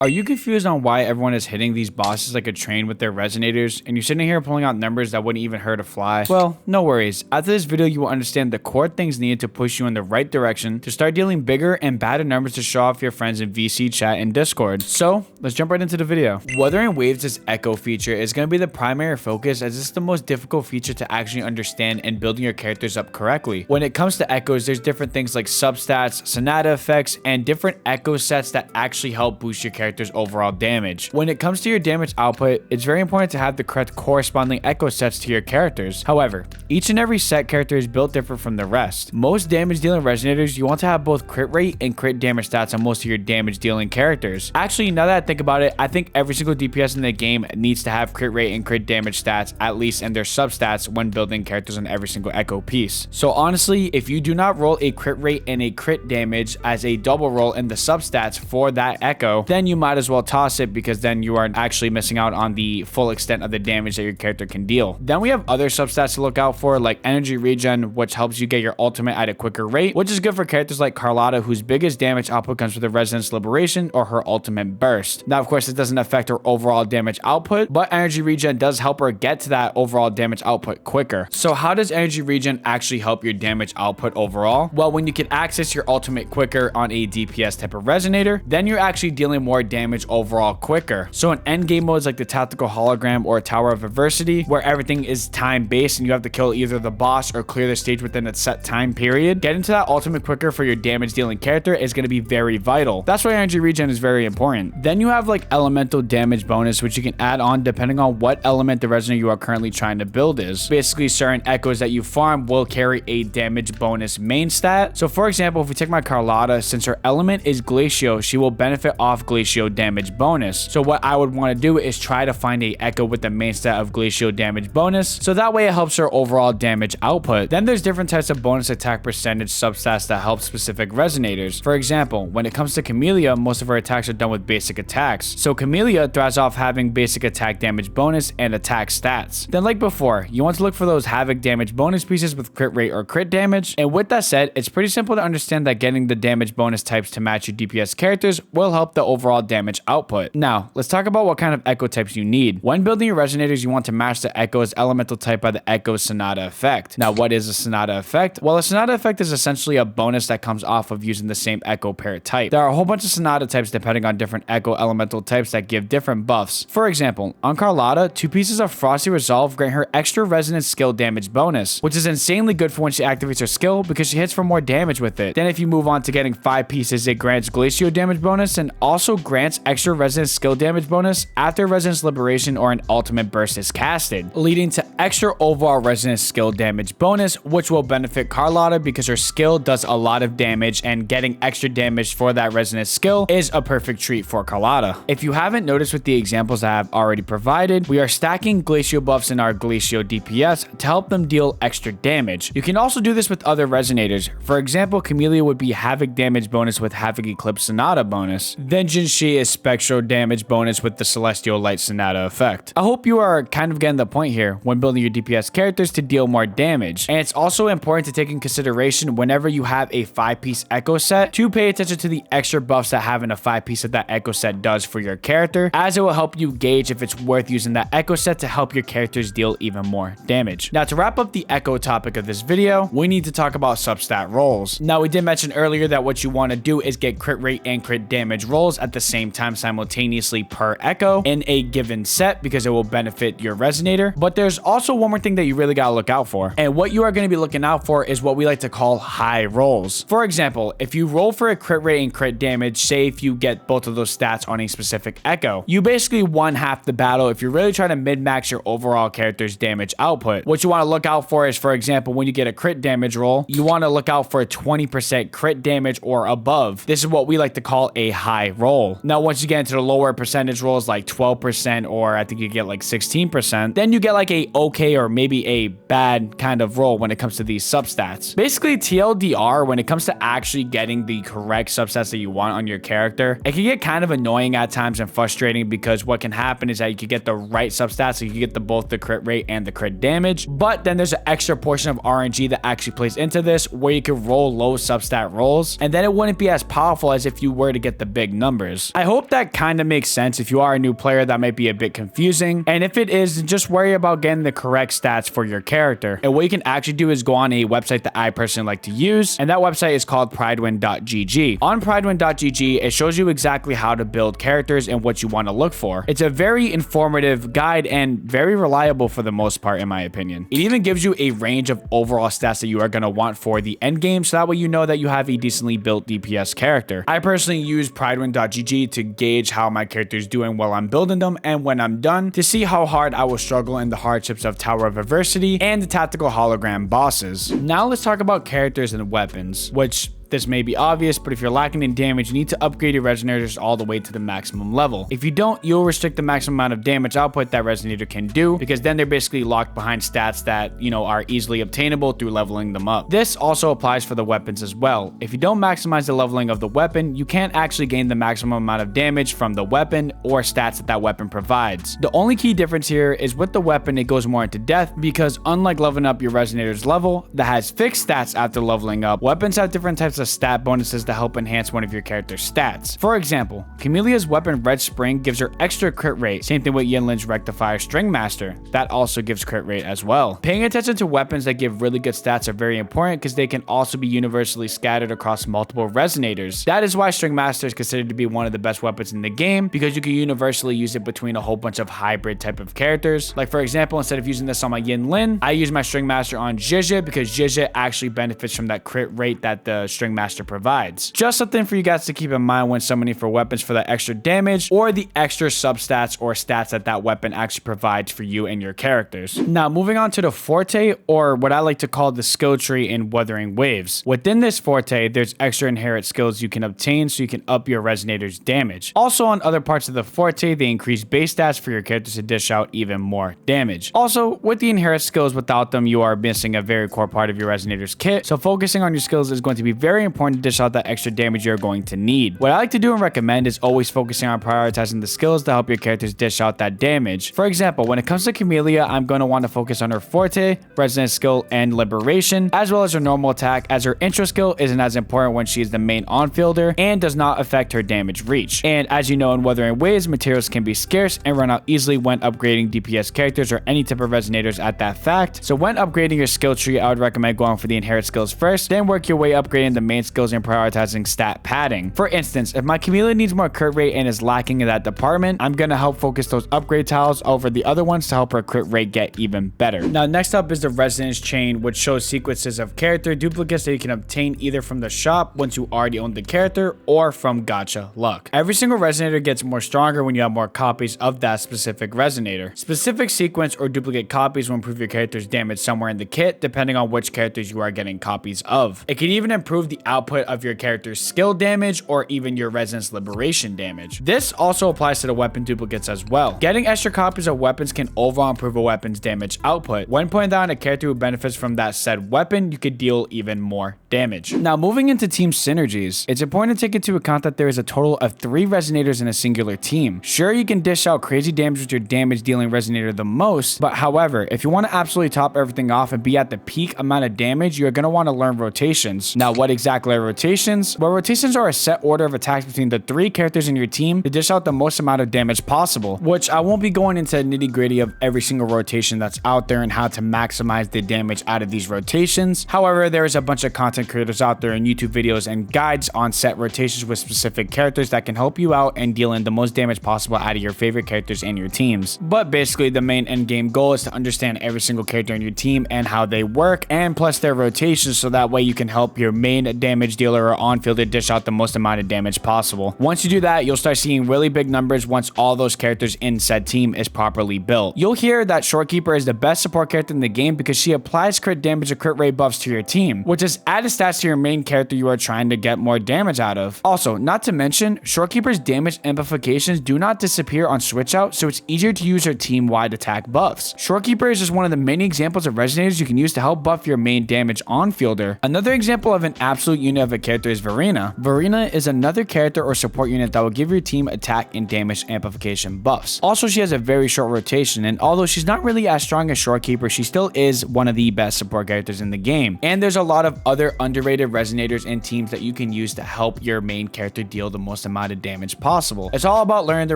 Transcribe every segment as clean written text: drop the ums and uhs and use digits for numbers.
Are you confused on why everyone is hitting these bosses like a train with their resonators, and you're sitting here pulling out numbers that wouldn't even hurt a fly? Well, no worries. After this video, you will understand the core things needed to push you in the right direction to start dealing bigger and badder numbers to show off your friends in VC chat and Discord. So, let's jump right into the video. Wuthering Waves' echo feature is going to be the primary focus, as it's the most difficult feature to actually understand and building your characters up correctly. When it comes to echoes, there's different things like substats, sonata effects, and different echo sets that actually help boost your character's overall damage. When it comes to your damage output, it's very important to have the correct corresponding echo sets to your characters. However, each and every set character is built different from the rest. Most damage dealing resonators, you want to have both crit rate and crit damage stats on most of your damage dealing characters. Actually, now that I think about it, I think every single DPS in the game needs to have crit rate and crit damage stats, at least in their substats, when building characters on every single echo piece. So honestly, if you do not roll a crit rate and a crit damage as a double roll in the substats for that echo, then you might as well toss it, because then you are actually missing out on the full extent of the damage that your character can deal. Then we have other substats to look out for, like energy regen, which helps you get your ultimate at a quicker rate, which is good for characters like Carlotta, whose biggest damage output comes with the Resonance Liberation or her ultimate burst. Now, of course, it doesn't affect her overall damage output, but energy regen does help her get to that overall damage output quicker. So how does energy regen actually help your damage output overall? Well, when you can access your ultimate quicker on a DPS type of resonator, then you're actually dealing more damage overall quicker. So in endgame modes like the Tactical Hologram or Tower of Adversity, where everything is time based and you have to kill either the boss or clear the stage within a set time period, getting to that ultimate quicker for your damage dealing character is going to be very vital. That's why energy regen is very important. Then you have like elemental damage bonus, which you can add on depending on what element the resonator you are currently trying to build is. Basically, certain echoes that you farm will carry a damage bonus main stat. So for example, if we take my Carlotta, since her element is Glacio, she will benefit off Glacio damage bonus. So what I would want to do is try to find a echo with the main stat of Glacio damage bonus, so that way it helps her overall damage output. Then there's different types of bonus attack percentage substats that help specific resonators. For example, when it comes to Camellia, most of her attacks are done with basic attacks. So Camellia thrives off having basic attack damage bonus and attack stats. Then like before, you want to look for those havoc damage bonus pieces with crit rate or crit damage. And with that said, it's pretty simple to understand that getting the damage bonus types to match your DPS characters will help the overall damage output. Now, let's talk about what kind of echo types you need. When building your resonators, you want to match the echo's elemental type by the echo sonata effect. Now, what is a sonata effect? Well, a sonata effect is essentially a bonus that comes off of using the same echo pair type. There are a whole bunch of sonata types depending on different echo elemental types that give different buffs. For example, on Carlotta, 2 pieces of Frosty Resolve grant her extra resonance skill damage bonus, which is insanely good for when she activates her skill because she hits for more damage with it. Then if you move on to getting 5 pieces, it grants Glacio damage bonus and also grants extra resonance skill damage bonus after Resonance Liberation or an ultimate burst is casted, leading to extra overall resonance skill damage bonus, which will benefit Carlotta because her skill does a lot of damage, and getting extra damage for that resonance skill is a perfect treat for Carlotta. If you haven't noticed with the examples I have already provided, we are stacking Glacio buffs in our Glacio DPS to help them deal extra damage. You can also do this with other resonators. For example, Camellia would be Havoc damage bonus with Havoc Eclipse Sonata bonus. Then Jinshi is Spectral damage bonus with the Celestial Light Sonata effect. I hope you are kind of getting the point here when building your DPS characters to deal more damage. And it's also important to take in consideration whenever you have a 5-piece echo set to pay attention to the extra buffs that having a 5-piece of that echo set does for your character, as it will help you gauge if it's worth using that echo set to help your characters deal even more damage. Now, to wrap up the echo topic of this video, we need to talk about substat rolls. Now, we did mention earlier that what you want to do is get crit rate and crit damage rolls at the same time simultaneously per echo in a given set, because it will benefit your resonator. But there's also one more thing that you really gotta look out for, and what you are going to be looking out for is what we like to call high rolls. For example, if you roll for a crit rate and crit damage, say if you get both of those stats on a specific echo, you basically won half the battle if you're really trying to min-max your overall character's damage output. What you want to look out for is, for example, when you get a crit damage roll, you want to look out for a 20% crit damage or above. This is what we like to call a high roll. Now, once you get into the lower percentage rolls like 12%, or I think you get like 16%, then you get like a okay or maybe a bad kind of roll when it comes to these substats. Basically, TLDR, when it comes to actually getting the correct substats that you want on your character, it can get kind of annoying at times and frustrating, because what can happen is that you could get the right substats, so you can get both the crit rate and the crit damage, but then there's an extra portion of RNG that actually plays into this, where you can roll low substat rolls, and then it wouldn't be as powerful as if you were to get the big numbers. use. I hope that kind of makes sense. If you are a new player, that might be a bit confusing, and if it is, just worry about getting the correct stats for your character. And what you can actually do is go on a website that I personally like to use, and that website is called pridewin.gg. On pridewin.gg, it shows you exactly how to build characters and what you want to look for. It's a very informative guide and very reliable for the most part, in my opinion. It even gives you a range of overall stats that you are going to want for the end game, so that way you know that you have a decently built DPS character. I personally use pridewin.gg to gauge how my character is doing while I'm building them, and when I'm done, to see how hard I will struggle in the hardships of Tower of Adversity and the tactical hologram bosses. Now let's talk about characters and weapons, which this may be obvious, but if you're lacking in damage, you need to upgrade your resonators all the way to the maximum level. If you don't, you'll restrict the maximum amount of damage output that resonator can do, because then they're basically locked behind stats that, are easily obtainable through leveling them up. This also applies for the weapons as well. If you don't maximize the leveling of the weapon, you can't actually gain the maximum amount of damage from the weapon or stats that that weapon provides. The only key difference here is with the weapon, it goes more into depth, because unlike leveling up your resonator's level that has fixed stats after leveling up, weapons have different types of stat bonuses to help enhance one of your character's stats. For example, Camelia's weapon Red Spring gives her extra crit rate. Same thing with Yinlin's Rectifier String Master. That also gives crit rate as well. Paying attention to weapons that give really good stats are very important, because they can also be universally scattered across multiple resonators. That is why String Master is considered to be one of the best weapons in the game, because you can universally use it between a whole bunch of hybrid type of characters. Like for example, instead of using this on my Yinlin, I use my String Master on Zhizhi, because Zhizhi actually benefits from that crit rate that the String Master provides. Just something for you guys to keep in mind when summoning for weapons for that extra damage or the extra substats or stats that that weapon actually provides for you and your characters. Now moving on to the Forte, or what I like to call the skill tree in Wuthering Waves. Within this Forte, there's extra inherent skills you can obtain so you can up your resonator's damage. Also on other parts of the Forte, they increase base stats for your characters to dish out even more damage. Also, with the inherent skills, without them, you are missing a very core part of your resonator's kit, so focusing on your skills is going to be very important to dish out that extra damage you're going to need. What I like to do and recommend is always focusing on prioritizing the skills to help your characters dish out that damage. For example, when it comes to Camellia, I'm going to want to focus on her Forte, Resonance skill, and Liberation, as well as her normal attack, as her intro skill isn't as important when she is the main on-fielder and does not affect her damage reach. And as you know, in Wuthering Waves, materials can be scarce and run out easily when upgrading DPS characters or any type of resonators at that fact. So when upgrading your skill tree, I would recommend going for the inherent skills first, then work your way upgrading the main skills and prioritizing stat padding. For instance, if my Camellia needs more crit rate and is lacking in that department, I'm gonna help focus those upgrade tiles over the other ones to help her crit rate get even better. Now next up is the Resonance chain, which shows sequences of character duplicates that you can obtain either from the shop once you already own the character or from gacha luck. Every single resonator gets more stronger when you have more copies of that specific resonator. Specific sequence or duplicate copies will improve your character's damage somewhere in the kit, depending on which characters you are getting copies of. It can even improve the output of your character's skill damage or even your Resonance Liberation damage. This also applies to the weapon duplicates as well. Getting extra copies of weapons can overall improve a weapon's damage output. When putting down a character who benefits from that said weapon, you could deal even more damage. Now moving into team synergies, it's important to take into account that there is a total of 3 resonators in a singular team. Sure, you can dish out crazy damage with your damage dealing resonator the most, but however, if you want to absolutely top everything off and be at the peak amount of damage, you're going to want to learn rotations. Now what exactly are rotations? Well, rotations are a set order of attacks between the 3 characters in your team to dish out the most amount of damage possible, which I won't be going into the nitty gritty of every single rotation that's out there and how to maximize the damage out of these rotations. However, there is a bunch of content creators out there in YouTube videos and guides on set rotations with specific characters that can help you out and deal in the most damage possible out of your favorite characters and your teams. But basically the main end game goal is to understand every single character in your team and how they work, and plus their rotations, so that way you can help your main damage dealer or on-fielder dish out the most amount of damage possible. Once you do that, you'll start seeing really big numbers once all those characters in said team is properly built. You'll hear that Shorekeeper is the best support character in the game because she applies crit damage or crit rate buffs to your team, which is added stats to your main character you are trying to get more damage out of. Also, not to mention, Shorekeeper's damage amplifications do not disappear on switch out, so it's easier to use her team-wide attack buffs. Shorekeeper is just one of the many examples of resonators you can use to help buff your main damage on-fielder. Another example of an absolute absolute unit of a character is Verena. Verena is another character or support unit that will give your team attack and damage amplification buffs. Also, she has a very short rotation, and although she's not really as strong as Shorekeeper, she still is one of the best support characters in the game. And there's a lot of other underrated resonators and teams that you can use to help your main character deal the most amount of damage possible. It's all about learning the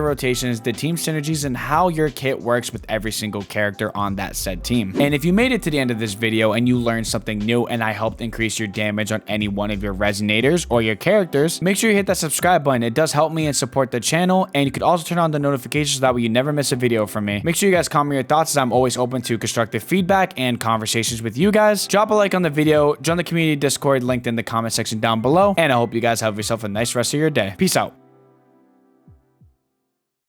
rotations, the team synergies, and how your kit works with every single character on that said team. And if you made it to the end of this video and you learned something new and I helped increase your damage on any one of your resonators or your characters, make sure you hit that subscribe button. It does help me and support the channel, and you could also turn on the notifications so that way you never miss a video from me. Make sure you guys comment your thoughts, as I'm always open to constructive feedback and conversations with you guys. Drop a like on the video, join the community Discord linked in the comment section down below, and I hope you guys have yourself a nice rest of your day. Peace out.